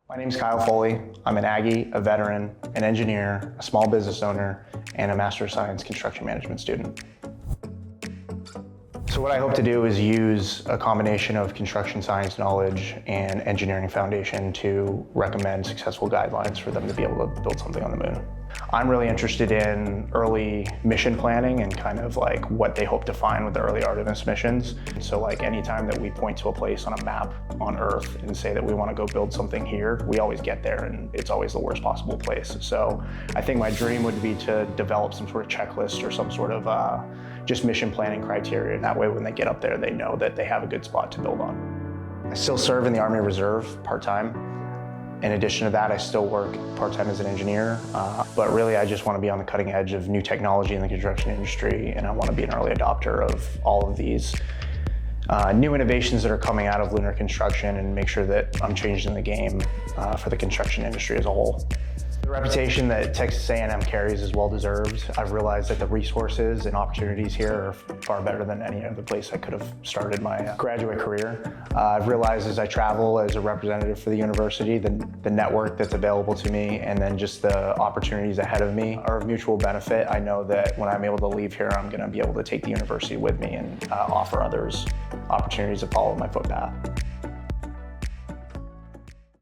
My name is Kyle Foley. I'm an Aggie, a veteran, an engineer, a small business owner, and a Master of Science Construction Management student. So what I hope to do is use a combination of construction science knowledge and engineering foundation to recommend successful guidelines for them to be able to build something on the moon. I'm really interested in early mission planning and kind of like what they hope to find with the early Artemis missions. So like anytime that we point to a place on a map on Earth and say that we want to go build something here, we always get there and it's always the worst possible place. So I think my dream would be to develop some sort of checklist or some sort of just mission planning criteria. And that way when they get up there, they know that they have a good spot to build on. I still serve in the Army Reserve part-time. In addition to that, I still work part-time as an engineer, but really I just want to be on the cutting edge of new technology in the construction industry, and I want to be an early adopter of all of these new innovations that are coming out of lunar construction and make sure that I'm changing the game for the construction industry as a whole. The reputation that Texas A&M carries is well-deserved. I've realized that the resources and opportunities here are far better than any other place I could have started my graduate career. I've realized as I travel as a representative for the university, the network that's available to me and then just the opportunities ahead of me are of mutual benefit. I know that when I'm able to leave here, I'm going to be able to take the university with me and offer others opportunities to follow my footpath.